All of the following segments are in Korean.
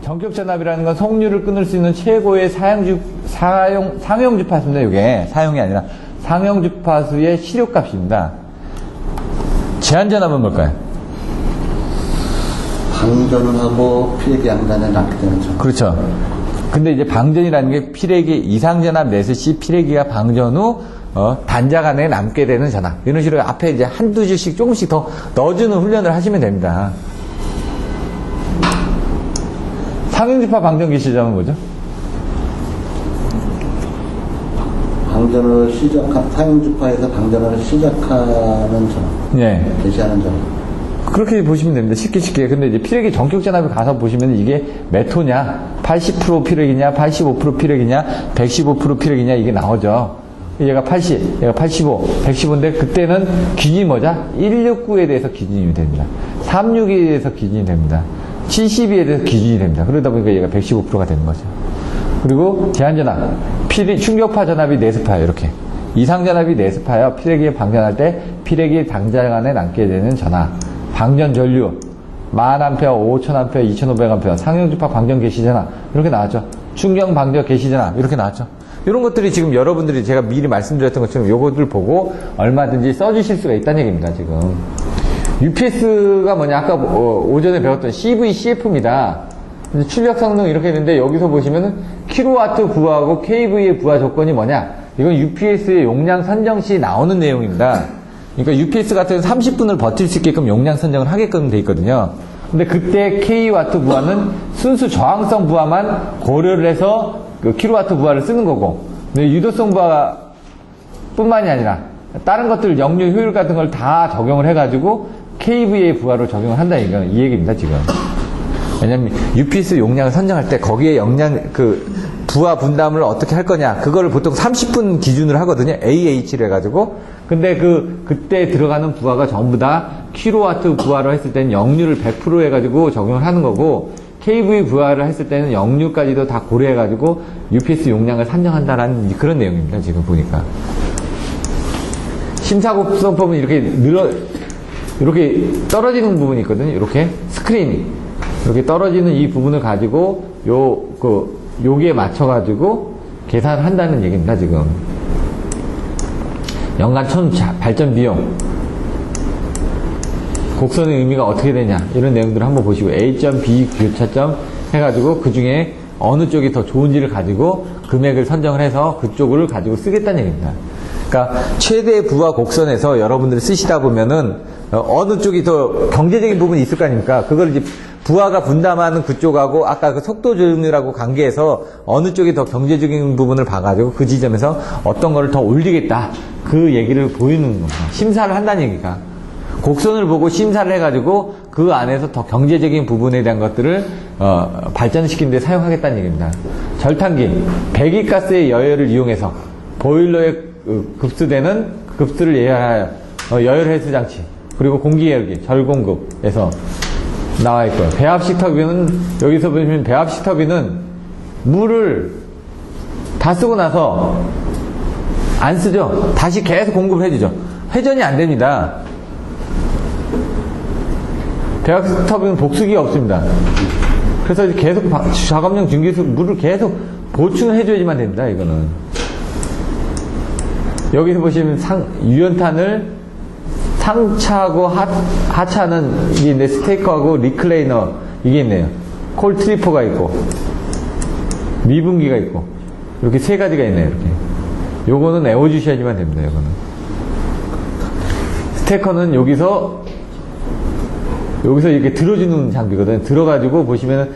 전격 전압이라는 건 속류를 끊을 수 있는 최고의 상용 주파수입니다. 이게 사용이 아니라 상용 주파수의 시료값입니다. 제한 전압은 뭘까요? 방전을 하고 피레기 양단에 남게 되는 점. 그렇죠. 근데 이제 방전이라는 게 피레기 이상 전압 내수 시 피레기가 방전 후 단자 간에 남게 되는 전압. 이런 식으로 앞에 이제 한두 줄씩 조금씩 더 넣어주는 훈련을 하시면 됩니다. 상용주파 방전기 시점은 뭐죠? 방전을 사용주파에서 방전을 시작하는 점. 예. 개시하는 점. 그렇게 보시면 됩니다. 쉽게. 근데 이제 피레기 전격 전압에 가서 보시면 이게 몇 호냐? 80% 피레기냐? 85% 피레기냐? 115% 피레기냐? 이게 나오죠. 얘가 80, 얘가 85, 115인데 그때는 기준이 뭐죠? 169에 대해서 기준이 됩니다. 36에 대해서 기준이 됩니다. 70에 대해서 기준이 됩니다. 그러다 보니까 얘가 115%가 되는 거죠. 그리고 제한전압, 충격파 전압이 4스파예요. 이렇게. 이상전압이 4스파예요. 피레기에 방전할 때 피레기 당자 간에 남게 되는 전압. 방전 전류, 1000A, 5000A, 2500A, 상용주파 방전 개시 전압. 이렇게 나왔죠. 충격 방전 개시 전압. 이렇게 나왔죠. 이런 것들이 지금 여러분들이 제가 미리 말씀드렸던 것처럼 요것들 보고 얼마든지 써주실 수가 있다는 얘기입니다. 지금. UPS가 뭐냐, 아까 오전에 배웠던 CV, CF입니다. 출력 성능 이렇게 했는데 여기서 보시면은 킬로와트 부하하고 KV의 부하 조건이 뭐냐? 이건 UPS의 용량 선정 시 나오는 내용입니다. 그러니까 UPS 같은 경우는 30분을 버틸 수 있게끔 용량 선정을 하게끔 돼 있거든요. 근데 그때 K와트 부하는 순수 저항성 부하만 고려를 해서 그 킬로와트 부하를 쓰는 거고, 근데 유도성 부하 뿐만이 아니라 다른 것들 역류 효율 같은 걸 다 적용을 해가지고 KVA 부하로 적용을 한다는 얘기는 이 얘기입니다, 지금. 왜냐면 UPS 용량을 선정할 때 거기에 부하 분담을 어떻게 할 거냐, 그거를 보통 30분 기준으로 하거든요. AH를 해가지고. 근데 그때 들어가는 부하가 전부 다 킬로와트 부하로 했을 때는 역류를 100% 해가지고 적용을 하는 거고, KV 부하를 했을 때는 역류까지도 다 고려해가지고 UPS 용량을 산정한다라는 그런 내용입니다, 지금 보니까. 심사구성법은 이렇게 떨어지는 부분이 있거든요. 이렇게 스크린, 이렇게 떨어지는 이 부분을 가지고 여기에 맞춰가지고 계산을 한다는 얘기입니다, 지금. 연간 발전 비용, 곡선의 의미가 어떻게 되냐, 이런 내용들을 한번 보시고, A점, B 교차점 해가지고 그 중에 어느 쪽이 더 좋은지를 가지고 금액을 선정을 해서 그쪽을 가지고 쓰겠다는 얘기입니다. 그러니까 최대 부하 곡선에서 여러분들이 쓰시다 보면은 어느 쪽이 더 경제적인 부분이 있을 거 아닙니까? 그걸 이제 부하가 분담하는 그쪽하고 아까 그 속도 조절이라고 관계해서 어느 쪽이 더 경제적인 부분을 봐가지고 그 지점에서 어떤 거를 더 올리겠다, 그 얘기를 보이는 겁니다. 심사를 한다는 얘기가. 곡선을 보고 심사를 해가지고 그 안에서 더 경제적인 부분에 대한 것들을 발전시키는 데 사용하겠다는 얘기입니다. 절탄기, 배기가스의 여열을 이용해서 보일러에 급수를 예열하여 여열해수 장치, 그리고 공기예열기, 절공급에서 나와 있고요. 배합식 터빈은, 여기서 보시면 배합식 터빈은 물을 다 쓰고 나서 안 쓰죠. 다시 계속 공급을 해주죠. 회전이 안 됩니다. 배합식 터빈은 복수기가 없습니다. 그래서 계속 작업용 중기수 물을 계속 보충을 해줘야지만 됩니다, 이거는. 여기서 보시면 유연탄을 상차하고 하차는 이게 있네. 스테이커하고 리클레이너 이게 있네요. 콜 트리퍼가 있고 미분기가 있고 이렇게 세 가지가 있네요. 이렇게. 요거는 애워주셔야지만 됩니다. 요거는. 스테이커는 여기서 이렇게 들어주는 장비거든요. 들어가지고 보시면은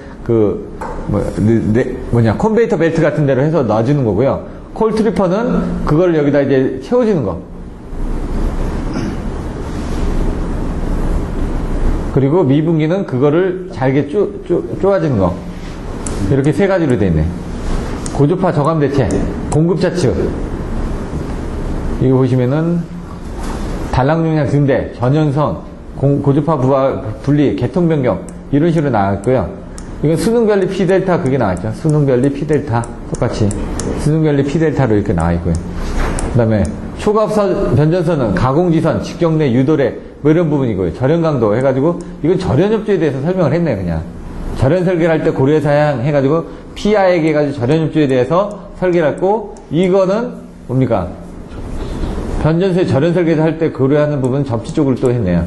컨베이터 벨트 같은 데로 해서 놔주는 거고요. 콜 트리퍼는 그걸 여기다 이제 채워주는 거. 그리고 미분기는 그거를 잘게 쪼아주는 거. 이렇게 세 가지로 되어 있네. 고주파 저감 대체, 공급 차측. 이거 보시면은 단락 용량 증대, 전연선, 고주파 부하 분리, 계통 변경 이런 식으로 나왔고요. 이건 수능별리 P델타 그게 나왔죠. 수능별리 P델타 똑같이 수능별리 P델타로 이렇게 나와 있고요. 그 다음에 초갑선 변전선은 가공지선, 직경내 유도래 뭐 이런 부분이고요. 절연강도 해가지고 이건 절연협조에 대해서 설명을 했네요. 그냥 절연 설계를 할 때 고려 사양 해가지고 피하에게 해가지고 절연 협조에 대해서 설계를 했고, 이거는 뭡니까? 변전소의 절연 설계를 할 때 고려하는 부분은 접지 쪽으로 또 했네요.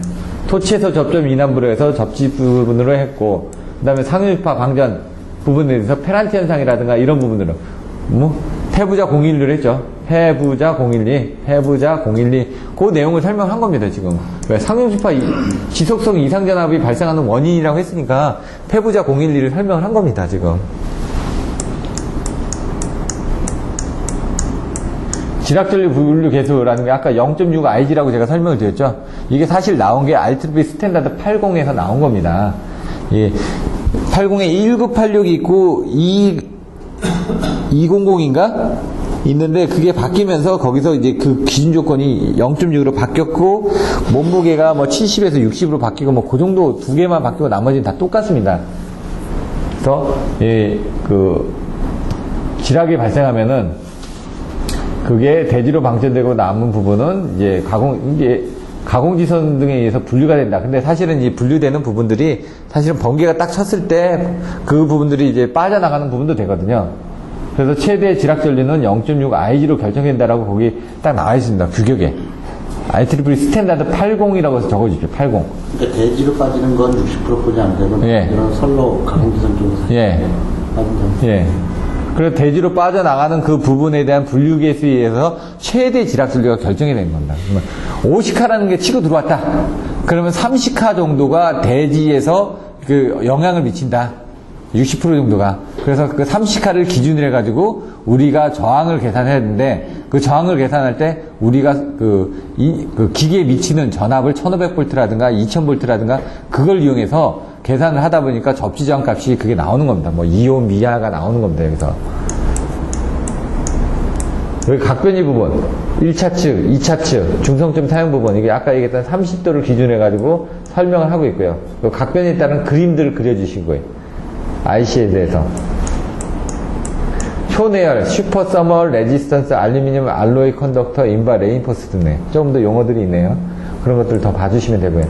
토치에서 접점 이남부로 해서 접지 부분으로 했고, 그 다음에 상류파 방전 부분에 대해서 페란티 현상이라든가 이런 부분으로, 해부자 012를 했죠. 해부자 012. 그 내용을 설명한 겁니다, 지금. 왜? 상용주파 지속성 이상전압이 발생하는 원인이라고 했으니까, 해부자 012를 설명을 한 겁니다, 지금. 지락전류 분류 개수라는 게 아까 0.6IG라고 제가 설명을 드렸죠. 이게 사실 나온 게 RTB 스탠다드 80에서 나온 겁니다. 예. 80에 1986이 있고 200인가? 있는데 그게 바뀌면서 거기서 이제 그 기준 조건이 0.6으로 바뀌었고 몸무게가 뭐 70에서 60으로 바뀌고 뭐 그 정도 두 개만 바뀌고 나머지는 다 똑같습니다. 그래서 예, 그 지락이 발생하면은 그게 대지로 방전되고 남은 부분은 이제 가공지선 등에 의해서 분류가 된다. 근데 사실은 이 분류되는 부분들이 사실은 번개가 딱 쳤을 때 그 부분들이 이제 빠져나가는 부분도 되거든요. 그래서 최대 지락 전류는 0.6IG로 결정된다라고 거기 딱 나와 있습니다. 규격에. IEEE 스탠다드 80이라고 적어주십시오. 80. 그러니까 대지로 빠지는 건 60%뿐이 안 되고 예. 이런 선로 가공지선 쪽에서 예. 빠진다. 예. 그래서 대지로 빠져나가는 그 부분에 대한 분류 개수에 의해서 최대 지락 전류가 결정이 되는 겁니다. 50카라는 게 치고 들어왔다. 그러면 30카 정도가 대지에서 그 영향을 미친다. 60% 정도가. 그래서 그 30카를 기준으로 해가지고 우리가 저항을 계산해야 되는데 그 저항을 계산할 때 우리가 그 기계에 미치는 전압을 1500V라든가 2000V라든가 그걸 이용해서 계산을 하다 보니까 접지 저항 값이 그게 나오는 겁니다. 뭐 2옴 미하가 나오는 겁니다. 여기서. 여기 각변이 부분, 1차 측, 2차 측, 중성점 사용 부분, 이게 아까 얘기했던 30도를 기준으로 해가지고 설명을 하고 있고요. 그 각변에 따른 그림들을 그려주신 거예요. IC에 대해서. 초내열, 슈퍼 서멀 레지스턴스, 알루미늄 알로이 컨덕터, 인바 레인포스 등네. 조금 더 용어들이 있네요. 그런 것들 더 봐주시면 되고요.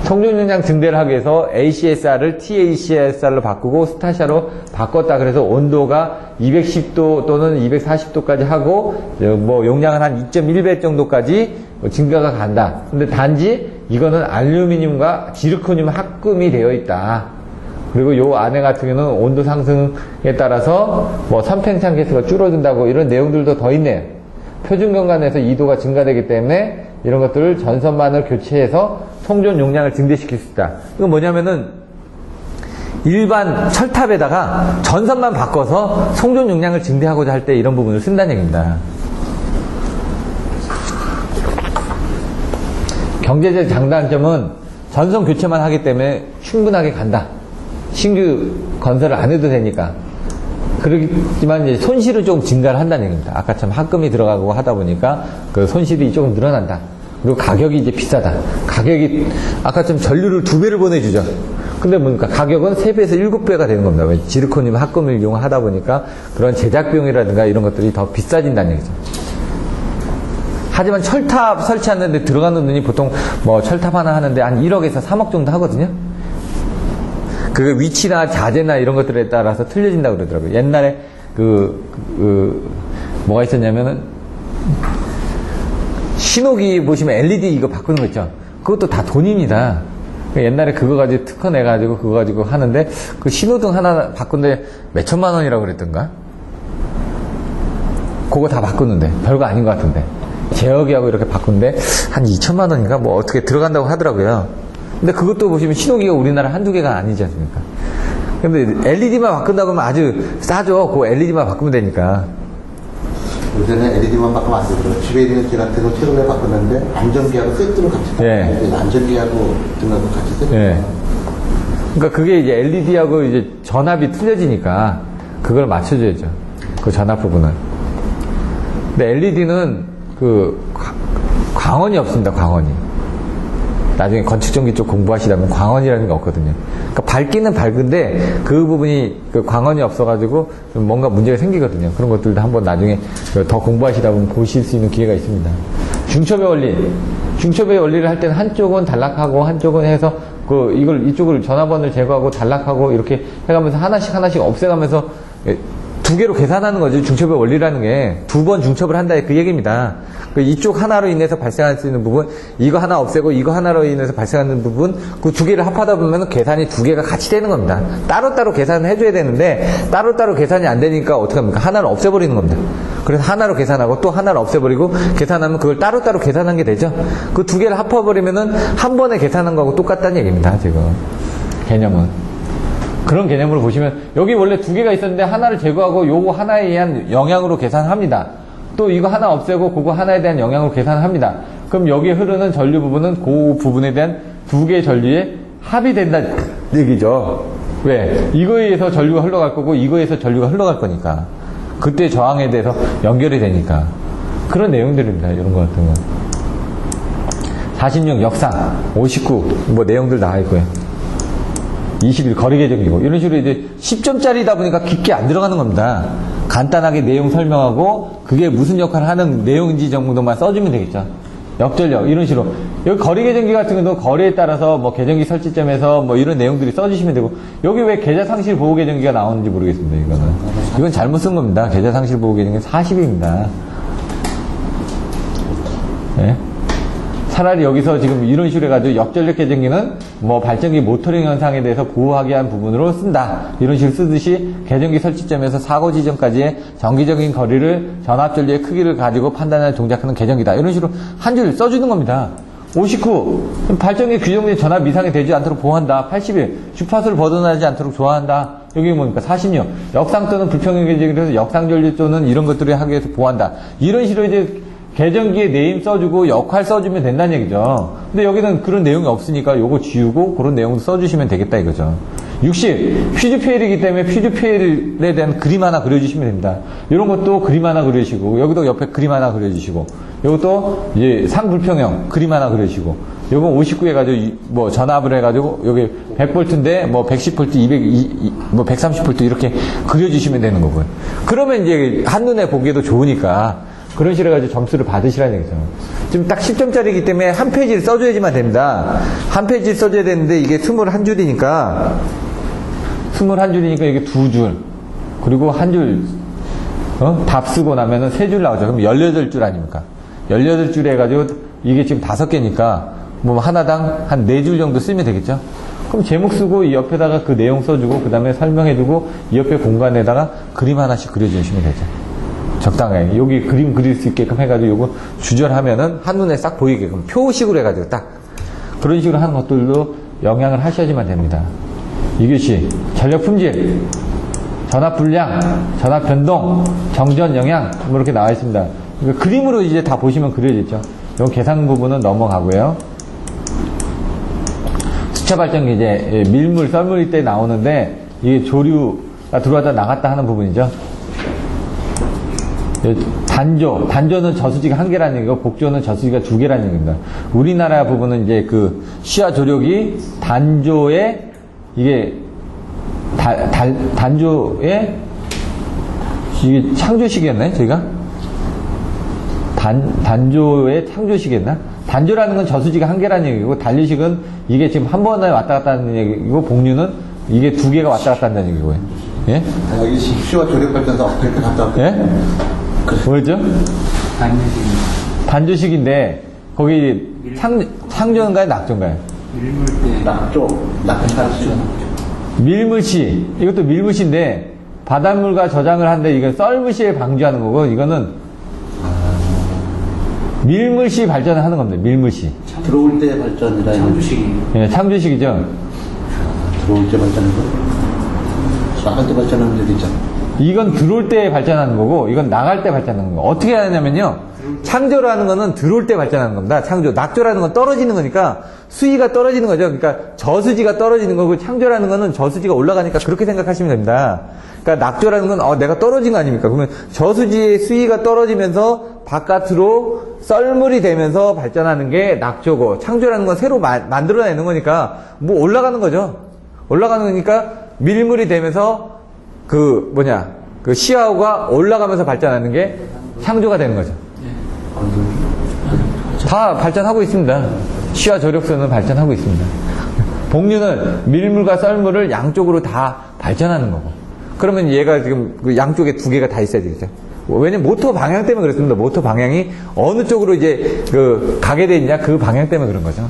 성존용량 증대를 하기 위해서 ACSR을 TACSR로 바꾸고 스타샤로 바꿨다. 그래서 온도가 210도 또는 240도까지 하고 뭐 용량은 한 2.1배 정도까지 증가가 간다. 근데 단지 이거는 알루미늄과 지르코늄 합금이 되어 있다. 그리고 요 안에 같은 경우는 온도 상승에 따라서 뭐 선팽창 개수가 줄어든다고 이런 내용들도 더 있네요. 표준 경관에서 2도가 증가되기 때문에 이런 것들을 전선만을 교체해서 송전 용량을 증대시킬 수 있다. 이건 뭐냐면은 일반 철탑에다가 전선만 바꿔서 송전 용량을 증대하고자 할 때 이런 부분을 쓴다는 얘기입니다. 경제적 장단점은 전선 교체만 하기 때문에 충분하게 간다. 신규 건설을 안 해도 되니까. 그렇지만 이제 손실은 조금 증가를 한다는 얘기입니다. 아까처럼 합금이 들어가고 하다 보니까 그 손실이 조금 늘어난다. 그리고 가격이 이제 비싸다. 가격이 아까처럼 전류를 2배를 보내주죠. 근데 뭡니까? 가격은 3배에서 7배가 되는 겁니다. 왜? 지르코늄 합금을 이용하다 보니까 그런 제작 비용이라든가 이런 것들이 더 비싸진다는 얘기죠. 하지만 철탑 설치하는데 들어가는 돈이 보통 뭐 철탑 하나 하는데 한 1억에서 3억 정도 하거든요. 그 위치나 자재나 이런 것들에 따라서 틀려진다고 그러더라고요. 옛날에 뭐가 있었냐면은 신호기 보시면 LED 이거 바꾸는 거 있죠. 그것도 다 돈입니다. 옛날에 그거 가지고 특허 내가지고 그거 가지고 하는데 그 신호등 하나 바꾼데 몇천만 원이라고 그랬던가? 그거 다 바꾸는데 별거 아닌 것 같은데 제어기하고 이렇게 바꾼데 한 2천만 원인가 뭐 어떻게 들어간다고 하더라고요. 근데 그것도 보시면 신호기가 우리나라 한두 개가 아니지 않습니까? 근데 LED만 바꾼다고 하면 아주 싸죠. 그 LED만 바꾸면 되니까. 요새는 LED만 바꾸면 안 되더라고요. 집에 있는 제 같은 거 최근에 바꿨는데 안전기하고 세트로 같이 바꿨는데 안전기하고 등하고 같이 세트로 그러니까 그게 이제 LED하고 이제 전압이 틀려지니까 그걸 맞춰줘야죠. 그 전압 부분은. 근데 LED는 그 광원이 없습니다. 광원이. 나중에 건축전기 쪽 공부하시다면 광원이라는 게 없거든요. 그러니까 밝기는 밝은데 그 부분이 그 광원이 없어가지고 좀 뭔가 문제가 생기거든요. 그런 것들도 한번 나중에 더 공부하시다 보면 보실 수 있는 기회가 있습니다. 중첩의 원리. 중첩의 원리를 할 때는 한쪽은 단락하고 한쪽은 해서 이걸 이쪽을 전화번호를 제거하고 단락하고 이렇게 해가면서 하나씩 없애가면서 두 개로 계산하는 거죠. 중첩의 원리라는 게. 두 번 중첩을 한다 그 얘기입니다. 이쪽 하나로 인해서 발생할 수 있는 부분, 이거 하나 없애고 이거 하나로 인해서 발생하는 부분, 그 두 개를 합하다 보면 계산이 두 개가 같이 되는 겁니다. 따로따로 계산을 해줘야 되는데 따로따로 계산이 안 되니까 어떻게 합니까? 하나를 없애버리는 겁니다. 그래서 하나로 계산하고 또 하나를 없애버리고 계산하면 그걸 따로따로 계산한 게 되죠. 그 두 개를 합해버리면은 한 번에 계산한 거하고 똑같다는 얘기입니다. 지금 개념은. 그런 개념으로 보시면 여기 원래 두 개가 있었는데 하나를 제거하고 요거 하나에 의한 영향으로 계산합니다. 또 이거 하나 없애고 그거 하나에 대한 영향으로 계산합니다. 그럼 여기에 흐르는 전류 부분은 그 부분에 대한 두 개의 전류의 합이 된다는 얘기죠. 왜? 이거에 의해서 전류가 흘러갈 거고 이거에 의해서 전류가 흘러갈 거니까. 그때 저항에 대해서 연결이 되니까. 그런 내용들입니다. 이런 거 같은 건. 46 역상, 59 뭐 내용들 나와 있고요. 21 거리계정이고 이런 식으로 이제 10점짜리다 보니까 깊게 안 들어가는 겁니다. 간단하게 내용 설명하고 그게 무슨 역할을 하는 내용인지 정도만 써주면 되겠죠. 역전력 이런 식으로 여기 거리계정기 같은 경우도 거리에 따라서 뭐 계정기 설치점에서 뭐 이런 내용들이 써주시면 되고 여기 왜 계좌상실 보호계정기가 나오는지 모르겠습니다. 이건 잘못 쓴 겁니다. 계좌상실 보호계정기 40입니다. 네? 차라리 여기서 지금 이런 식으로 해가지고 역전력 계정기는 뭐 발전기 모터링 현상에 대해서 보호하기 위한 부분으로 쓴다. 이런 식으로 쓰듯이 계정기 설치점에서 사고 지점까지의 정기적인 거리를 전압전류의 크기를 가지고 판단하는 동작하는 계정기다. 이런 식으로 한 줄 써주는 겁니다. 59. 발전기 규정된 전압 이상이 되지 않도록 보호한다. 81. 주파수를 벗어나지 않도록 조화한다. 여기 뭡니까? 46. 역상 또는 불평형 계정기에서 역상전류 또는 이런 것들을 하기 위해서 보호한다. 이런 식으로 이제 계정기에 네임 써주고 역할 써주면 된다는 얘기죠. 근데 여기는 그런 내용이 없으니까 요거 지우고 그런 내용도 써주시면 되겠다 이거죠. 60. 퓨즈페일이기 때문에 퓨즈페일에 대한 그림 하나 그려주시면 됩니다. 이런 것도 그림 하나 그려주시고 여기도 옆에 그림 하나 그려주시고 이것도 이제 상불평형 그림 하나 그려주시고 요거 59 해가지고 뭐 전압을 해가지고 여기 100V인데 뭐 110V, 200, 뭐 130V 이렇게 그려주시면 되는 거고요. 그러면 이제 한눈에 보기에도 좋으니까 그런 식으로 해가지고 점수를 받으시라는 얘기죠. 지금 딱 10점짜리이기 때문에 한 페이지를 써줘야지만 됩니다. 한 페이지를 써줘야 되는데 이게 21줄이니까 이게 2줄 그리고 한 줄 답 쓰고 나면은 3줄 나오죠. 그럼 18줄 아닙니까? 18줄 해가지고 이게 지금 5개니까 뭐 하나당 한 4줄 정도 쓰면 되겠죠. 그럼 제목 쓰고 이 옆에다가 그 내용 써주고 그 다음에 설명해주고 이 옆에 공간에다가 그림 하나씩 그려주시면 되죠. 적당하게 여기 그림 그릴 수 있게끔 해가지고 요거 주절하면은 한눈에 싹 보이게끔 표식으로 해가지고 딱 그런 식으로 하는 것들도 영향을 하셔야지만 됩니다. 이것이 전력 품질, 전압 불량, 전압 변동, 정전 영향 뭐 이렇게 나와 있습니다. 그러니까 그림으로 이제 다 보시면 그려졌죠. 요 계산 부분은 넘어가고요. 수차 발전기 이제 밀물, 썰물일 때 나오는데 이게 조류가 들어왔다 나갔다 하는 부분이죠. 단조는 저수지가 1개라는 얘기고 복조는 저수지가 2개라는 얘기입니다. 우리나라 부분은 이제 그 시야 조력이 단조에 이게 단조에 이게 창조식이었나요? 저희가 단조의 창조식이었나? 단조라는 건 저수지가 1개라는 얘기고 단류식은 이게 지금 한 번에 왔다 갔다 하는 얘기고 복류는 이게 2개가 왔다 갔다 한다는 얘기고요. 예? 여기 시와 조력발전소 이렇게 갔다 왔거든요. 예? 뭐였죠? 단조식인데 거기 창조인가요? 낙조인가요? 낙조. 밀물시. 이것도 밀물시인데 바닷물과 저장을 하는데 이건 썰물시에 방지하는 거고 이거는 밀물시 발전을 하는 겁니다. 밀물시. 들어올 때 발전이라 창조식이. 예, 창조식이죠. 들어올 때 발전하는 거? 나갈 때 발전하는 데도 있잖아. 이건 들어올 때 발전하는 거고 이건 나갈 때 발전하는 거. 어떻게 하냐면요. 창조라는 거는 들어올 때 발전하는 겁니다. 창조. 낙조라는 건 떨어지는 거니까 수위가 떨어지는 거죠. 그러니까 저수지가 떨어지는 거고 창조라는 거는 저수지가 올라가니까 그렇게 생각하시면 됩니다. 그러니까 낙조라는 건 내가 떨어진 거 아닙니까? 그러면 저수지의 수위가 떨어지면서 바깥으로 썰물이 되면서 발전하는 게 낙조고 창조라는 건 새로 만들어내는 거니까 뭐 올라가는 거죠. 올라가는 거니까 밀물이 되면서 그 시야호가 올라가면서 발전하는 게 창조가 되는 거죠. 다 발전하고 있습니다. 시야 조력선은 발전하고 있습니다. 복류는 밀물과 썰물을 양쪽으로 다 발전하는 거고. 그러면 얘가 지금 그 양쪽에 두 개가 다 있어야 되겠죠. 왜냐면 모터 방향 때문에 그렇습니다. 모터 방향이 어느 쪽으로 이제 가게 돼 있냐, 그 방향 때문에 그런 거죠.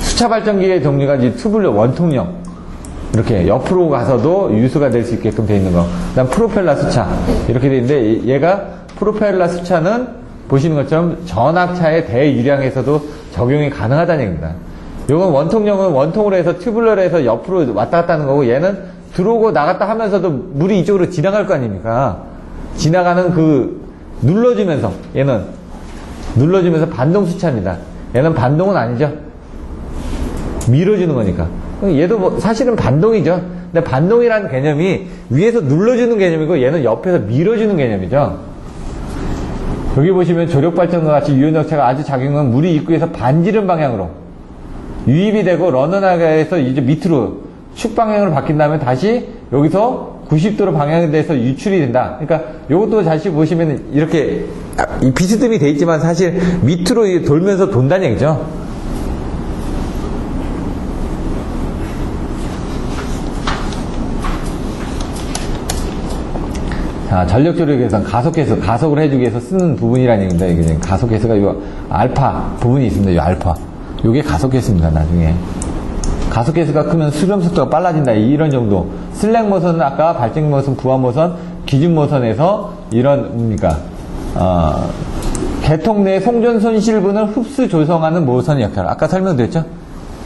수차 발전기의 종류가 이제 튜블러 원통형. 이렇게 옆으로 가서도 유수가 될 수 있게끔 돼 있는 거. 그 다음 프로펠러 수차. 이렇게 돼 있는데, 얘가 프로펠러 수차는 보시는 것처럼 전압차의 대유량에서도 적용이 가능하다는 얘기입니다. 요건 원통형은 원통으로 해서 튜블러로 해서 옆으로 왔다 갔다 하는 거고, 얘는 들어오고 나갔다 하면서도 물이 이쪽으로 지나갈 거 아닙니까? 지나가는 눌러주면서, 얘는 눌러주면서 반동 수차입니다. 얘는 반동은 아니죠. 밀어주는 거니까. 얘도 사실은 반동이죠. 근데 반동이라는 개념이 위에서 눌러주는 개념이고, 얘는 옆에서 밀어주는 개념이죠. 여기 보시면 조력발전과 같이 유연역체가 아주 작용은 물이 입구에서 반지름 방향으로 유입이 되고 러너나가에서 이제 밑으로 축 방향으로 바뀐 다음에 다시 여기서 90도로 방향이 돼서 유출이 된다. 그러니까 이것도 다시 보시면 이렇게 이 비스듬히 돼 있지만 사실 밑으로 돌면서 돈다는 얘기죠. 자, 전력조력에선 가속을 해주기 위해서 쓰는 부분이라는 얘기입니다. 이게 가속계수가 요 알파 부분이 있습니다. 요 알파. 요게 가속계수입니다. 나중에. 가속계수가 크면 수렴 속도가 빨라진다. 이런 정도. 슬랙 모선은 아까 발전 모선, 부하 모선, 기준 모선에서 이런 뭡니까? 개통 내 송전 손실분을 흡수 조성하는 모선의 역할. 아까 설명드렸죠?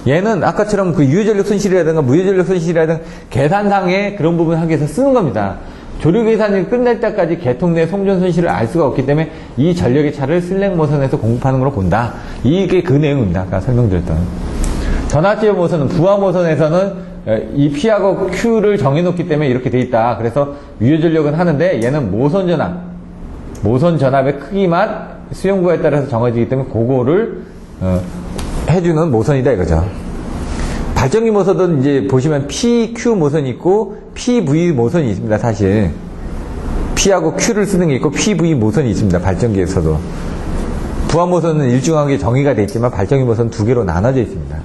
얘는 아까처럼 그 유효전력 손실이라든가 무효전력 손실이라든가 계산상의 그런 부분 하기 위해서 쓰는 겁니다. 조류 계산이 끝날 때까지 개통 내 송전 손실을 알 수가 없기 때문에 이 전력의 차를 슬랙 모선에서 공급하는 걸로 본다. 이게 그 내용입니다. 아까 설명드렸던. 전압제어 모선은 부하 모선에서는 이 P하고 Q를 정해놓기 때문에 이렇게 돼 있다. 그래서 유효전력은 하는데 얘는 모선 전압의 크기만 수용부에 따라서 정해지기 때문에 그거를 해주는 모선이다 이거죠. 발전기 모선은 이제 보시면 PQ 모선이 있고 PV 모선이 있습니다. 사실 P하고 Q를 쓰는 게 있고 PV 모선이 있습니다. 발전기에서도. 부하 모선은 일정하게 정의가 되어 있지만 발전기 모선은 두 개로 나눠져 있습니다.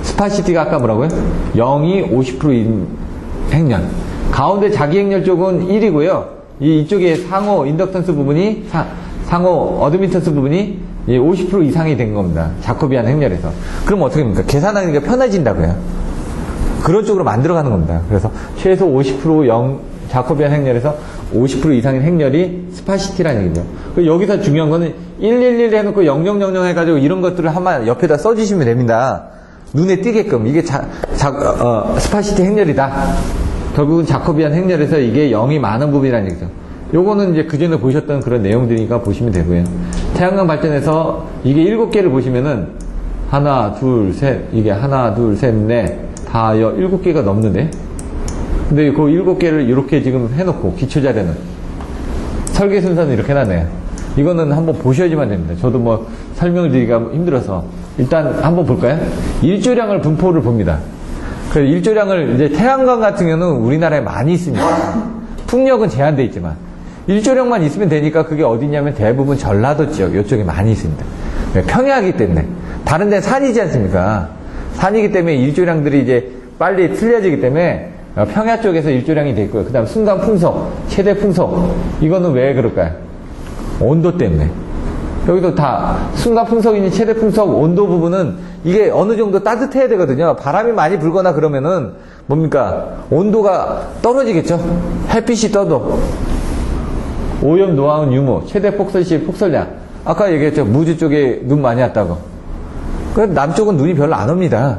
스파시티가 아까 뭐라고요? 0이 50%인 행렬. 가운데 자기 행렬 쪽은 1이고요. 이쪽에 상호 인덕턴스 부분이 상호 어드미턴스 부분이 50% 이상이 된 겁니다. 자코비안 행렬에서. 그럼 어떻게 됩니까? 계산하기가 편해진다고요. 그런 쪽으로 만들어가는 겁니다. 그래서 최소 50% 자코비안 행렬에서 50% 이상인 행렬이 스파시티라는 얘기죠. 여기서 중요한 거는 111 해놓고 0000 해가지고 이런 것들을 한번 옆에다 써주시면 됩니다. 눈에 띄게끔. 이게 스파시티 행렬이다. 결국은 자코비안 행렬에서 이게 0이 많은 부분이라는 얘기죠. 요거는 이제 그전에 보셨던 그런 내용들이니까 보시면 되고요. 태양광 발전에서 이게 7개를 보시면은 하나, 둘, 셋, 이게 하나, 둘, 셋, 넷, 다 7개가 넘는데. 근데 그 7개를 이렇게 지금 해놓고 기초자료는 설계 순서는 이렇게 해놨네요. 이거는 한번 보셔야지만 됩니다. 저도 뭐 설명을 드리기가 힘들어서 일단 한번 볼까요? 일조량을 분포를 봅니다. 그 일조량을 이제 태양광 같은 경우는 우리나라에 많이 있습니다. 풍력은 제한되어 있지만 일조량만 있으면 되니까 그게 어디냐면 대부분 전라도 지역 이쪽에 많이 있습니다. 평야이기 때문에 다른 데는 산이지 않습니까? 산이기 때문에 일조량들이 이제 빨리 틀려지기 때문에 평야 쪽에서 일조량이 돼 있고요. 그 다음 순간 풍속, 최대 풍속 이거는 왜 그럴까요? 온도 때문에. 여기도 다 순간 풍속이니 최대 풍속 온도 부분은 이게 어느 정도 따뜻해야 되거든요. 바람이 많이 불거나 그러면은 뭡니까? 온도가 떨어지겠죠. 햇빛이 떠도. 오염, 노화운, 유무, 최대 폭설시, 폭설량. 아까 얘기했죠. 무주 쪽에 눈 많이 왔다고. 남쪽은 눈이 별로 안 옵니다.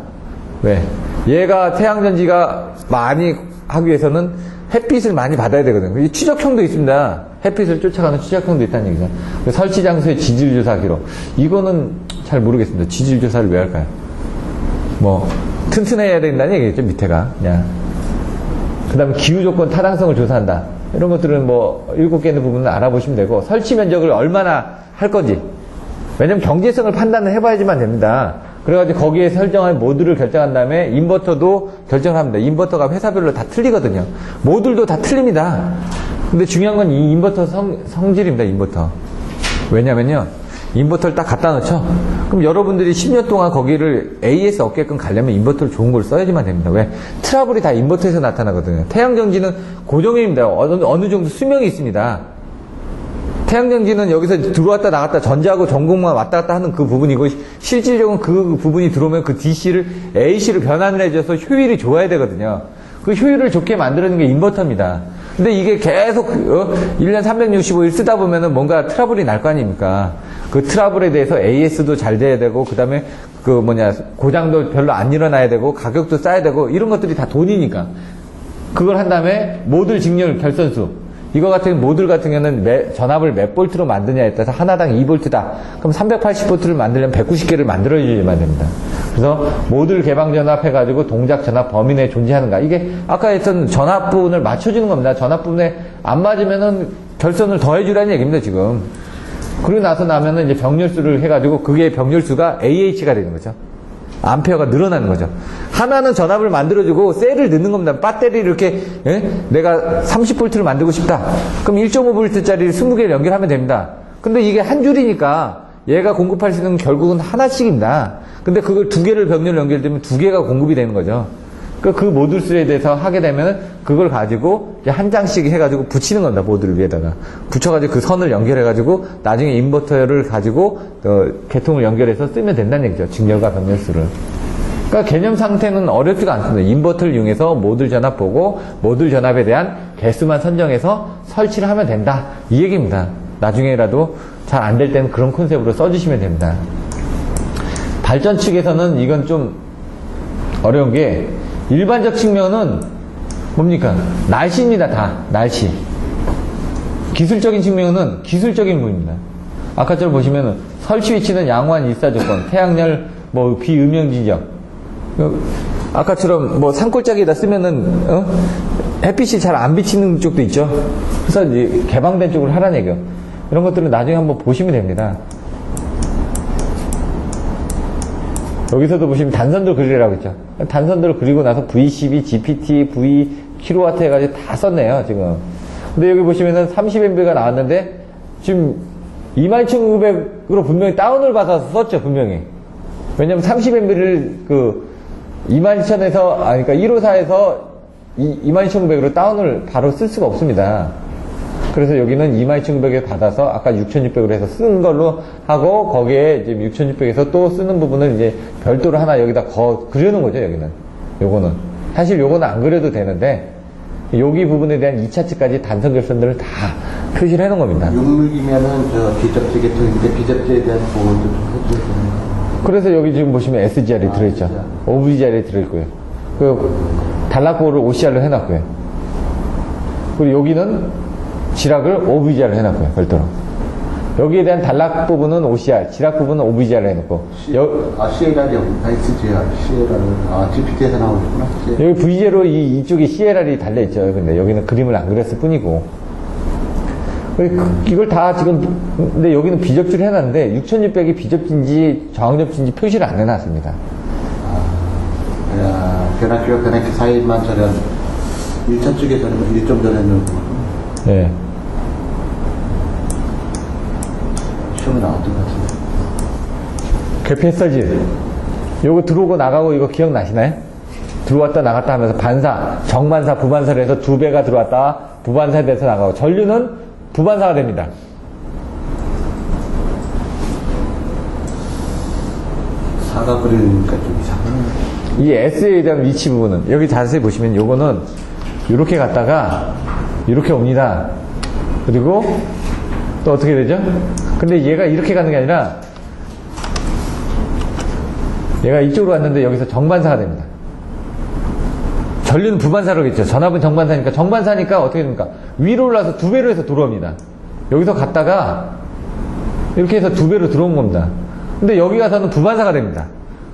왜? 얘가 태양전지가 많이 하기 위해서는 햇빛을 많이 받아야 되거든요. 이 추적형도 있습니다. 햇빛을 쫓아가는 추적형도 있다는 얘기죠. 설치 장소의 지질조사 기록. 이거는 잘 모르겠습니다. 지질조사를 왜 할까요? 뭐, 튼튼해야 된다는 얘기겠죠, 밑에가. 그냥. 그 다음에 기후조건 타당성을 조사한다. 이런 것들은 뭐, 7개 있는 부분은 알아보시면 되고, 설치 면적을 얼마나 할 건지. 왜냐면 경제성을 판단을 해봐야지만 됩니다. 그래가지고 거기에 설정할 모듈을 결정한 다음에 인버터도 결정을 합니다. 인버터가 회사별로 다 틀리거든요. 모듈도 다 틀립니다. 근데 중요한 건 이 인버터 성질입니다. 인버터. 왜냐면요. 인버터를 딱 갖다 놓죠. 그럼 여러분들이 10년 동안 거기를 AS 없게끔 가려면 인버터를 좋은 걸 써야지만 됩니다. 왜? 트러블이 다 인버터에서 나타나거든요. 태양전지는 고정입니다. 어느 정도 수명이 있습니다. 태양전지는 여기서 들어왔다 나갔다 전지하고 전공만 왔다 갔다 하는 그 부분이고, 실질적으로 그 부분이 들어오면 그 DC를 AC로 변환을 해줘서 효율이 좋아야 되거든요. 그 효율을 좋게 만드는 게 인버터입니다. 근데 이게 계속 1년 365일 쓰다 보면은 뭔가 트러블이 날 거 아닙니까? 그 트러블에 대해서 AS도 잘 돼야 되고, 그 다음에 고장도 별로 안 일어나야 되고, 가격도 싸야 되고, 이런 것들이 다 돈이니까. 그걸 한 다음에 모듈 직렬 결선수. 이거 같은 모듈 같은 경우는 전압을 몇 볼트로 만드냐에 따라서 하나당 2볼트다. 그럼 380볼트를 만들려면 190개를 만들어주기만 됩니다. 그래서 모듈 개방 전압 해가지고 동작 전압 범위 내에 존재하는가. 이게 아까 했던 전압 부분을 맞춰주는 겁니다. 전압 부분에 안 맞으면은 결선을 더해주라는 얘기입니다, 지금. 그리고 나면은 이제 병렬수를 해가지고 그게 병렬수가 AH가 되는 거죠. 암페어가 늘어나는 거죠. 하나는 전압을 만들어주고 셀을 넣는 겁니다. 배터리를 이렇게, 내가 30볼트를 만들고 싶다. 그럼 1.5볼트짜리 20개를 연결하면 됩니다. 근데 이게 한 줄이니까 얘가 공급할 수 있는 건 결국은 하나씩입니다. 근데 그걸 2개를 병렬 연결되면 2개가 공급이 되는 거죠. 그 모듈수에 대해서 하게 되면 그걸 가지고 이제 한 장씩 해가지고 붙이는 겁니다. 모듈 위에다가. 붙여가지고 그 선을 연결해가지고 나중에 인버터를 가지고 계통을 연결해서 쓰면 된다는 얘기죠. 직렬과 병렬수를. 그러니까 개념 상태는 어렵지가 않습니다. 인버터를 이용해서 모듈 전압 보고 모듈 전압에 대한 개수만 선정해서 설치를 하면 된다. 이 얘기입니다. 나중에라도 잘 안 될 때는 그런 컨셉으로 써주시면 됩니다. 발전 측에서는 이건 좀 어려운 게 일반적 측면은 뭡니까? 날씨입니다. 다 날씨. 기술적인 측면은 기술적인 부분입니다. 아까처럼 보시면은 설치 위치는 양호한 일사조건, 태양열, 비음영 지역. 아까처럼 산골짜기에다 쓰면은 햇빛이 잘 안 비치는 쪽도 있죠. 그래서 이제 개방된 쪽으로 하라는 얘기요. 이런 것들은 나중에 한번 보시면 됩니다. 여기서도 보시면 단선들 그리라고 있죠. 단선들을 그리고 나서 VCB, GPT, V, 킬로와트 해가지고 다 썼네요, 지금. 근데 여기 보시면은 30Mb가 나왔는데, 지금 22,900으로 분명히 다운을 받아서 썼죠, 분명히. 왜냐면 30Mb를 22,000에서, 그러니까 154에서 22,900으로 다운을 바로 쓸 수가 없습니다. 그래서 여기는 22,900에 받아서 아까 6,600으로 해서 쓰는 걸로 하고, 거기에 이제 6,600에서 또 쓰는 부분을 이제 별도로 하나 여기다 그려놓은 거죠, 여기는. 요거는. 사실 요거는 안 그려도 되는데, 여기 부분에 대한 2차 측까지 단선 결선들을 다 표시를 해놓은 겁니다. 육물기면은 비접지 계통인데 비접지에 대한 보호도 좀 해줘야 되나요? 그래서 여기 지금 보시면 SGR이 들어있죠. OVGR이 들어있고요. 단락보호를 OCR로 해놨고요. 그리고 여기는 지락을 OVGR로 해놨고요, 별도로. 여기에 대한 단락 부분은 OCR, 지락 부분은 OVGR로 해놓고. CLR이 없나? SGR, CLR은, GPT에서 나오겠구나. 여기 VG로 이쪽에 CLR이 달려있죠. 근데 여기는 그림을 안 그렸을 뿐이고. 이걸 다 지금, 근데 여기는 비접지를 해놨는데, 6600이 비접지인지 저항접지인지 표시를 안 해놨습니다. 변압기와 변압기 사이만 저는 1차 쪽에서는 1점 전에는 네. 시험에 나왔던 것 같은데. 개폐설질. 요거 들어오고 나가고 이거 기억나시나요? 들어왔다 나갔다 하면서 반사, 정반사, 부반사를 해서 2배가 들어왔다, 부반사에 대해서 나가고. 전류는 부반사가 됩니다. 사가 그리니까 좀 이상하네. 이 S에 대한 위치 부분은, 여기 자세히 보시면 요거는 이렇게 갔다가 이렇게 옵니다. 그리고 또 어떻게 되죠? 근데 얘가 이렇게 가는 게 아니라 얘가 이쪽으로 왔는데 여기서 정반사가 됩니다. 전류는 부반사로 겠죠. 전압은 정반사니까. 정반사니까 어떻게 됩니까? 위로 올라서 2배로 해서 들어옵니다. 여기서 갔다가 이렇게 해서 2배로 들어온 겁니다. 근데 여기 가서는 부반사가 됩니다.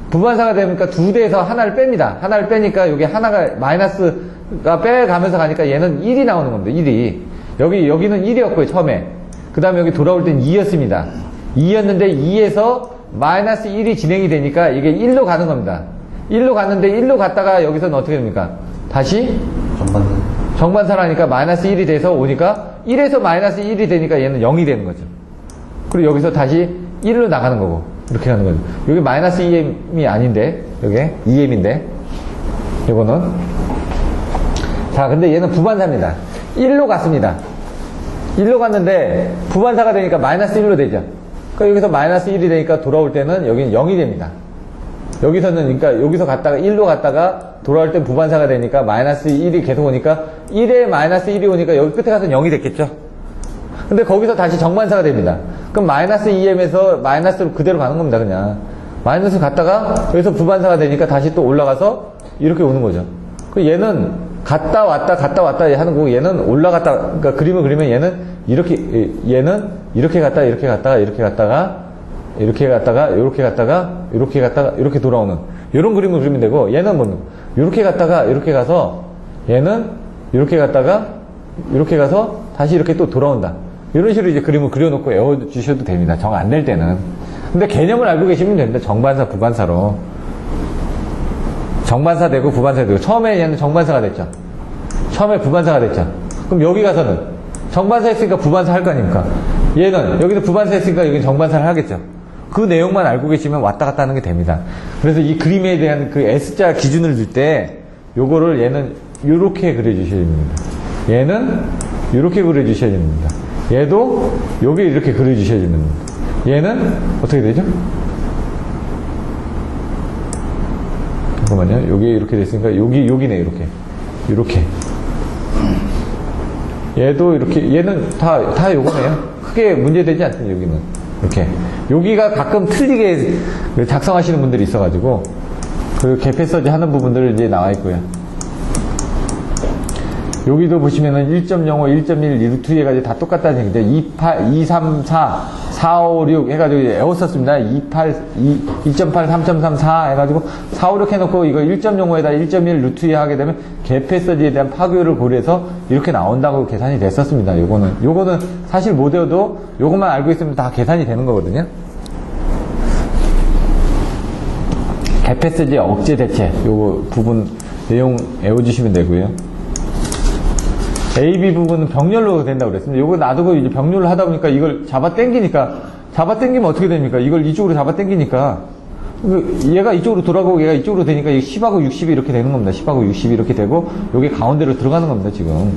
부반사가 되니까 2대에서 하나를 뺍니다. 하나를 빼니까 여기 하나가 마이너스가 빼가면서 가니까 얘는 1이 나오는 겁니다. 1이. 여기는 1이었고요, 처음에. 그 다음에 여기 돌아올 땐 2였습니다. 2였는데 2에서 마이너스 1이 진행이 되니까 이게 1로 가는 겁니다. 1로 갔는데 1로 갔다가 여기서는 어떻게 됩니까? 다시 정반사라니까 마이너스 1이 돼서 오니까 1에서 마이너스 1이 되니까 얘는 0이 되는 거죠. 그리고 여기서 다시 1로 나가는 거고. 이렇게 가는 거죠. 여기 마이너스 2m이 아닌데, 여기 2m인데, 요거는. 자, 근데 얘는 부반사입니다. 1로 갔습니다. 1로 갔는데, 부반사가 되니까 마이너스 1로 되죠. 그러니까 여기서 마이너스 1이 되니까 돌아올 때는 여기는 0이 됩니다. 여기서는, 그러니까 여기서 갔다가 1로 갔다가 돌아올 때 부반사가 되니까 마이너스 1이 계속 오니까 1에 마이너스 1이 오니까 여기 끝에 가서 0이 됐겠죠. 근데 거기서 다시 정반사가 됩니다. 그럼 마이너스 2m에서 마이너스로 그대로 가는 겁니다, 그냥. 마이너스 갔다가 여기서 부반사가 되니까 다시 또 올라가서 이렇게 오는 거죠. 그 얘는 갔다 왔다 하는 거고 얘는 올라갔다, 그러니까 그림을 그리면 얘는 이렇게 갔다가 이렇게 갔다가 이렇게 갔다가 이렇게 갔다가 이렇게 갔다가 이렇게 갔다가 이렇게 돌아오는 이런 그림을 그리면 되고, 얘는 뭐 이렇게 갔다가 이렇게 가서 얘는 이렇게 갔다가 이렇게 가서 다시 이렇게 또 돌아온다. 이런 식으로 이제 그림을 그려놓고 외워주셔도 됩니다. 정 안 될 때는. 근데 개념을 알고 계시면 됩니다. 정반사, 부반사로. 정반사 되고 부반사 되고. 처음에 얘는 정반사가 됐죠. 처음에 부반사가 됐죠. 그럼 여기 가서는 정반사 했으니까 부반사 할 거 아닙니까? 얘는 여기서 부반사 했으니까 여기는 정반사를 하겠죠. 그 내용만 알고 계시면 왔다 갔다 하는 게 됩니다. 그래서 이 그림에 대한 그 S자 기준을 둘 때 요거를 얘는 요렇게 그려주셔야 됩니다. 얘는 요렇게 그려주셔야 됩니다. 얘도 여기 이렇게 그려주셔야 됩니다. 얘는 어떻게 되죠? 잠깐만요. 여기 이렇게 됐으니까 여기네, 이렇게. 얘도 이렇게, 얘는 다 요거네요. 크게 문제되지 않습니다, 여기는. 이렇게. 여기가 가끔 틀리게 작성하시는 분들이 있어가지고, 그 개패서지 하는 부분들 이제 나와 있고요. 여기도 보시면은 1.05, 1.1, 루트 해가지고 다 똑같다는 얘기죠. 2, 3, 4, 4, 5, 6 해가지고 에어 썼습니다. 2.8, 3.3, 4 해가지고 4, 5, 6 해놓고 이거 1.05에다 1.1 루트 하게 되면 개패서지에 대한 파교를 고려해서 이렇게 나온다고 계산이 됐었습니다. 요거는 사실 못 외워도 요것만 알고 있으면 다 계산이 되는 거거든요. 개패서지의 억제 대체, 요거 부분 내용 외워주시면 되고요. A, B 부분은 병렬로 된다고 그랬습니다. 요거 놔두고 이제 병렬로 하다 보니까 이걸 잡아당기면 어떻게 됩니까? 이걸 이쪽으로 잡아당기니까, 얘가 이쪽으로 돌아가고 얘가 이쪽으로 되니까 10하고 60이 이렇게 되는 겁니다. 10하고 60이 이렇게 되고, 여기 가운데로 들어가는 겁니다, 지금.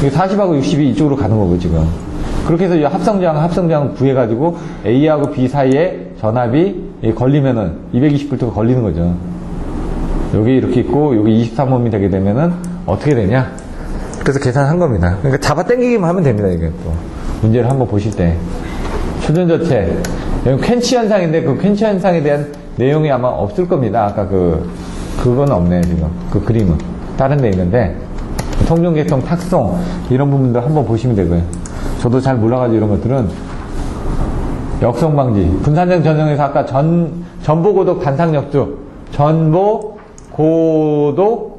이게 40하고 60이 이쪽으로 가는 거고, 지금. 그렇게 해서 이 합성장 구해가지고 A하고 B 사이에 전압이 걸리면은 220V가 걸리는 거죠. 여기 이렇게 있고, 여기 23옴이 되게 되면은 어떻게 되냐? 그래서 계산한 겁니다. 그러니까 잡아당기기만 하면 됩니다, 이게 또. 문제를 한번 보실 때. 초전자체. 여기 퀸치 현상인데, 그 퀸치 현상에 대한 내용이 아마 없을 겁니다. 아까 그건 없네요, 지금. 그 그림은. 다른 데 있는데, 통정계통, 탁송, 이런 부분들 한번 보시면 되고요. 저도 잘 몰라가지고 이런 것들은, 역성방지. 분산장 전형에서 아까 전보고독 단상역주, 전보고독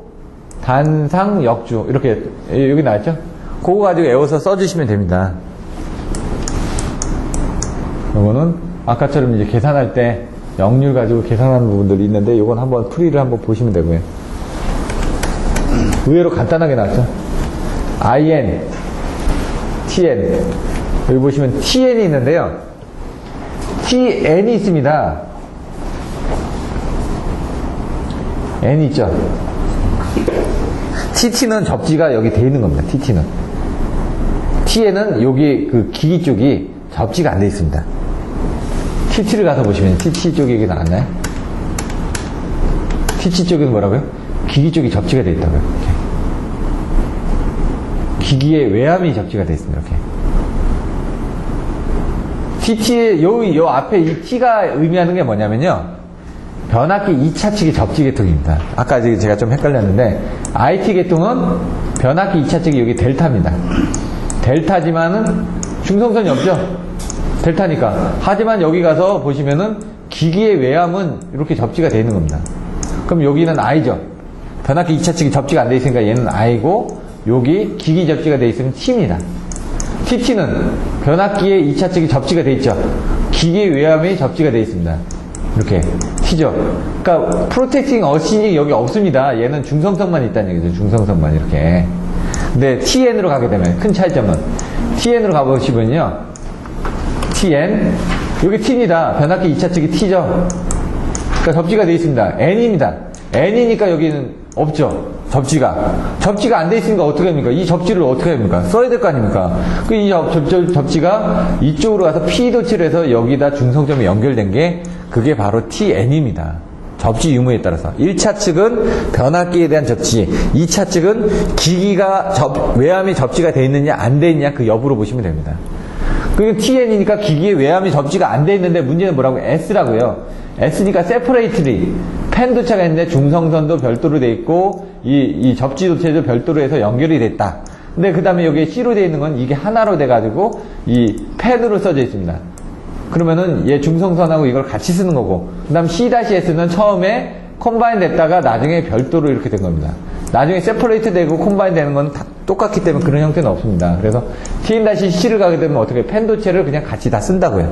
단상역주 이렇게 여기 나왔죠? 그거 가지고 외워서 써주시면 됩니다. 요거는 아까처럼 이제 계산할 때 역률 가지고 계산하는 부분들이 있는데 요건 한번 풀이를 한번 보시면 되고요. 의외로 간단하게 나왔죠? IN, TN. 여기 보시면 TN이 있는데요. TN이 있습니다. N 있죠? TT는 접지가 여기 돼 있는 겁니다. TT는. TN은 여기 그 기기 쪽이 접지가 안 돼 있습니다. TT를 가서 보시면 TT 쪽이 여기 나왔나요? TT 쪽에는 뭐라고요? 기기 쪽이 접지가 돼 있다고요. 이렇게. 기기의 외함이 접지가 돼 있습니다. 이렇게. TT의 요 앞에 이 T가 의미하는 게 뭐냐면요. 변압기 2차 측이 접지 계통입니다. 아까 제가 좀 헷갈렸는데 IT 계통은 변압기 2차 측이 여기 델타입니다. 델타지만은 중성선이 없죠? 델타니까. 하지만 여기 가서 보시면은 기기의 외함은 이렇게 접지가 되어 있는 겁니다. 그럼 여기는 I죠. 변압기 2차 측이 접지가 안 되어 있으니까 얘는 I고 여기 기기 접지가 되어 있으면 T입니다. TT는 변압기의 2차 측이 접지가 되어 있죠. 기기의 외함이 접지가 되어 있습니다. 이렇게 T죠. 그러니까 프로텍팅 어시닝 여기 없습니다. 얘는 중성선만 있다는 얘기죠. 중성선만 이렇게. 근데 TN으로 가게 되면 큰 차이점은 TN으로 가보시면요. TN 여기 T입니다. 변압기 2차 측이 T죠. 그러니까 접지가 되어 있습니다. N입니다. N이니까 여기는 없죠. 접지가 안 돼 있으니까 어떻게 합니까? 이 접지를 어떻게 합니까? 써야 될 거 아닙니까? 이 접지가 이쪽으로 가서 P도치를 해서 여기다 중성점이 연결된 게 그게 바로 TN입니다. 접지 유무에 따라서 1차 측은 변압기에 대한 접지, 2차 측은 기기가 외암이 접지가 돼 있느냐 안 돼 있느냐 그 여부로 보시면 됩니다. 그리고 TN이니까 기기에 외암이 접지가 안 돼 있는데 문제는 뭐라고? S라고요. S니까 separately 펜 도체가 있는데 중성선도 별도로 돼 있고 이 접지 도체도 별도로 해서 연결이 됐다. 근데 그 다음에 여기에 C로 돼 있는 건 이게 하나로 돼 가지고 이 펜으로 써져 있습니다. 그러면은 얘 중성선하고 이걸 같이 쓰는 거고, 그 다음 C-S는 처음에 콤바인 됐다가 나중에 별도로 이렇게 된 겁니다. 나중에 세퍼레이트 되고 콤바인 되는 건 다 똑같기 때문에 그런 형태는 없습니다. 그래서 T-C를 가게 되면 어떻게 펜도체를 그냥 같이 다 쓴다고요.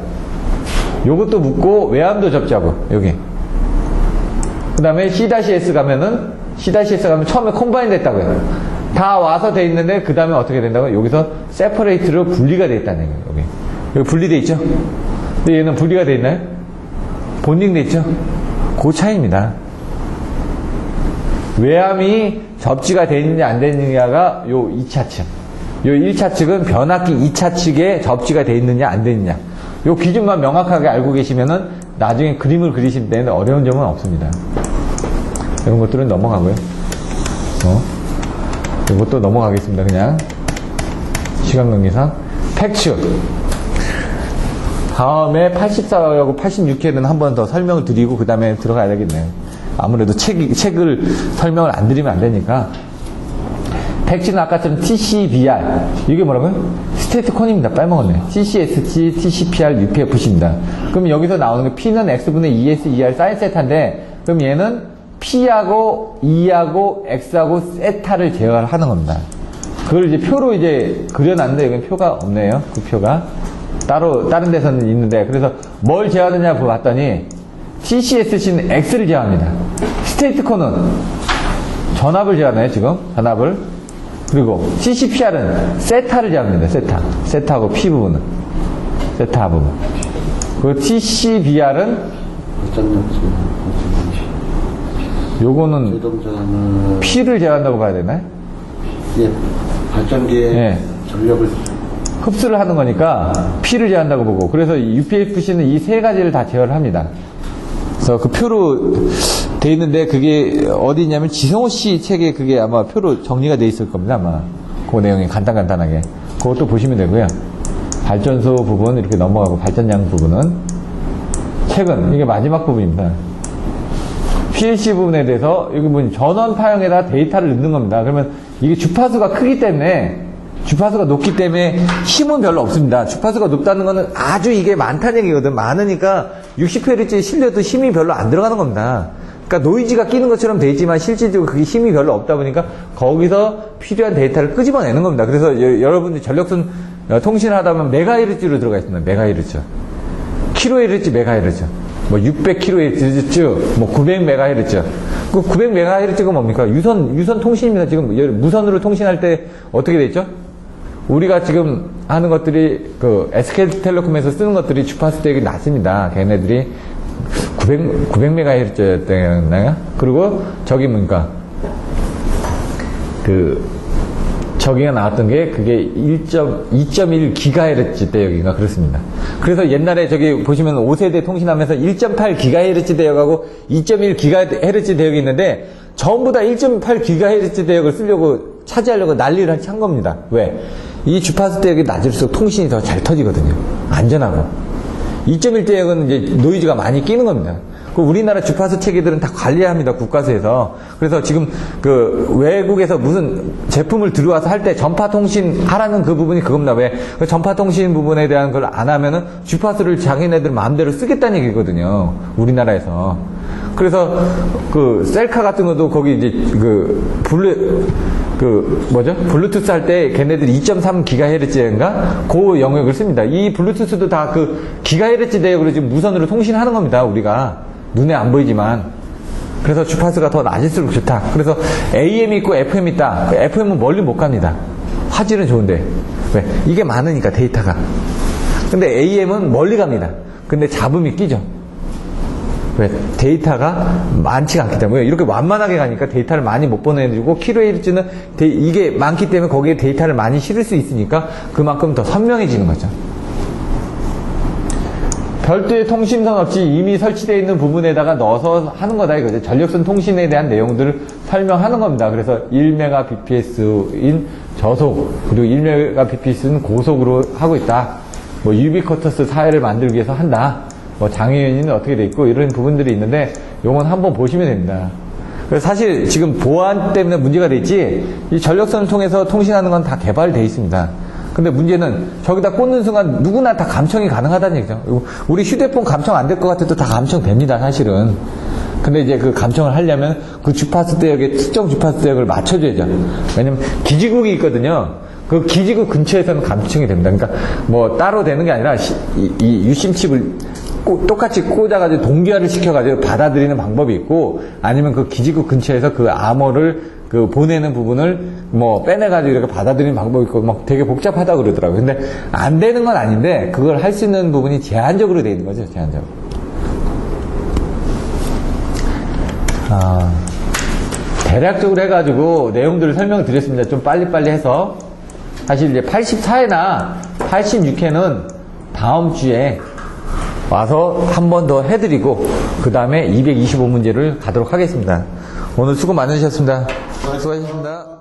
요것도 묻고 외암도 접지하고 여기. 그 다음에 C-S 가면은 처음에 콤바인 됐다고요. 다 와서 돼 있는데 그 다음에 어떻게 된다고요? 여기서 세퍼레이트로 분리가 돼 있다는 얘기예요. 여기 분리돼 있죠? 근데 얘는 분리가 돼 있나요? 본딩돼 있죠? 그 차이입니다. 외암이 접지가 돼 있느냐 안 돼 있느냐가 요 2차 측. 요 1차 측은 변압기 2차 측에 접지가 돼 있느냐 안 돼 있느냐. 요 기준만 명확하게 알고 계시면은 나중에 그림을 그리실 때는 어려운 점은 없습니다. 이런 것들은 넘어가고요. 이것도 넘어가겠습니다. 그냥 시간 관계상. 팩츠. 다음에 84하고 86회는 한 번 더 설명을 드리고 그 다음에 들어가야 되겠네요. 아무래도 책을 설명을 안 드리면 안 되니까. 팩츠는 아까처럼 TCBR. 이게 뭐라고요? 스테이트콘입니다. 빼먹었네. TCSG, TCPR, UPFC입니다. 그럼 여기서 나오는 게 P는 X분의 ES, ER 사인 세타인데, 그럼 얘는 P하고 E하고 X하고 세타를 제어하는 겁니다. 그걸 이제 표로 이제 그려놨는데, 여기는 표가 없네요. 그 표가. 다른 데서는 있는데, 그래서 뭘 제어하느냐 봤더니, TCSC는 X를 제어합니다. 스테이트콘은 전압을 제어하나요, 지금? 전압을. 그리고 CCPR은 세타를 제어합니다. 세타하고 P 부분은. 세타 부분. 그리고 TCBR은 요거는 P를 제어한다고 봐야 되나요? 예, 발전기의 전력을 흡수를 하는 거니까 P를 제어한다고 보고, 그래서 UPFC는 이 세 가지를 다 제어를 합니다. 그래서 그 표로 돼 있는데 그게 어디 있냐면 지성호 씨 책에 그게 아마 표로 정리가 돼 있을 겁니다. 아마 그 내용이 간단하게 그것도 보시면 되고요. 발전소 부분 이렇게 넘어가고 발전량 부분은 책은 이게 마지막 부분입니다. PLC 부분에 대해서 여기 보면 전원 파형에다 데이터를 넣는 겁니다. 그러면 이게 주파수가 크기 때문에, 주파수가 높기 때문에 힘은 별로 없습니다. 주파수가 높다는 거는 아주 이게 많다는 얘기거든. 많으니까 60Hz에 실려도 힘이 별로 안 들어가는 겁니다. 그러니까 노이즈가 끼는 것처럼 돼 있지만 실질적으로 그게 힘이 별로 없다 보니까 거기서 필요한 데이터를 끄집어내는 겁니다. 그래서 여러분들이 전력선 통신을 하다 보면 메가헤르츠로 들어가 있습니다. 메가헤르츠. 킬로헤르츠, 메가헤르츠. 뭐 600kHz, 뭐 900MHz. 그 900MHz가 뭡니까? 유선 통신입니다. 지금 무선으로 통신할 때 어떻게 돼 있죠? 우리가 지금 하는 것들이 그 SK텔레콤에서 쓰는 것들이 주파수 되게 낮습니다. 걔네들이 900MHz였나요? 그리고 저기 뭡니까? 저기가 나왔던 게 그게 2.1GHz 대역인가 그렇습니다. 그래서 옛날에 저기 보시면 5세대 통신하면서 1.8GHz 대역하고 2.1GHz 대역이 있는데 전부 다 1.8GHz 대역을 쓰려고 차지하려고 난리를 한 겁니다. 왜? 이 주파수 대역이 낮을수록 통신이 더 잘 터지거든요. 안전하고. 2.1 대역은 이제 노이즈가 많이 끼는 겁니다. 우리나라 주파수 체계들은 다 관리합니다. 국가에서. 그래서 지금 그 외국에서 무슨 제품을 들어와서 할 때 전파통신 하라는 그 부분이 그겁니다. 왜? 그 전파통신 부분에 대한 걸 안 하면은 주파수를 자기네들 마음대로 쓰겠다는 얘기거든요. 우리나라에서. 그래서 그 셀카 같은 것도 거기 이제 블루투스 할 때 걔네들이 2.3GHz인가? 그 영역을 씁니다. 이 블루투스도 다 그 기가헤르츠 대역으로 지금 무선으로 통신하는 겁니다. 우리가. 눈에 안 보이지만. 그래서 주파수가 더 낮을수록 좋다. 그래서 AM 있고 FM 있다. FM은 멀리 못 갑니다. 화질은 좋은데. 왜? 이게 많으니까 데이터가. 근데 AM은 멀리 갑니다. 근데 잡음이 끼죠. 왜? 데이터가 많지가 않기 때문에. 이렇게 완만하게 가니까 데이터를 많이 못 보내주고, 키로헤르츠는 이게 많기 때문에 거기에 데이터를 많이 실을 수 있으니까 그만큼 더 선명해지는 거죠. 별도의 통신선 없이 이미 설치되어 있는 부분에다가 넣어서 하는 거다 이거죠. 전력선 통신에 대한 내용들을 설명하는 겁니다. 그래서 1Mbps인 저속, 그리고 1Mbps는 고속으로 하고 있다. 뭐 유비쿼터스 사회를 만들기 위해서 한다. 뭐 장애인은 어떻게 돼 있고 이런 부분들이 있는데 요건 한번 보시면 됩니다. 그래서 사실 지금 보안 때문에 문제가 됐지 이 전력선을 통해서 통신하는 건 다 개발되어 있습니다. 근데 문제는 저기다 꽂는 순간 누구나 다 감청이 가능하다는 얘기죠. 우리 휴대폰 감청 안 될 것 같아도 다 감청됩니다, 사실은. 근데 이제 그 감청을 하려면 그 주파수 대역에 특정 주파수 대역을 맞춰줘야죠. 왜냐면 기지국이 있거든요. 그 기지국 근처에서는 감청이 됩니다. 그러니까 뭐 따로 되는 게 아니라 이 유심칩을 똑같이 꽂아가지고 동기화를 시켜가지고 받아들이는 방법이 있고, 아니면 그 기지국 근처에서 그 암호를 그 보내는 부분을 뭐 빼내가지고 이렇게 받아들이는 방법이 있고, 막 되게 복잡하다 그러더라고요. 근데 안 되는 건 아닌데, 그걸 할 수 있는 부분이 제한적으로 되어 있는 거죠, 제한적으로. 대략적으로 해가지고 내용들을 설명을 드렸습니다. 좀 빨리빨리 해서. 사실 이제 84회나 86회는 다음 주에 와서 한 번 더 해드리고, 그 다음에 225문제를 가도록 하겠습니다. 오늘 수고 많으셨습니다. 수고하셨습니다.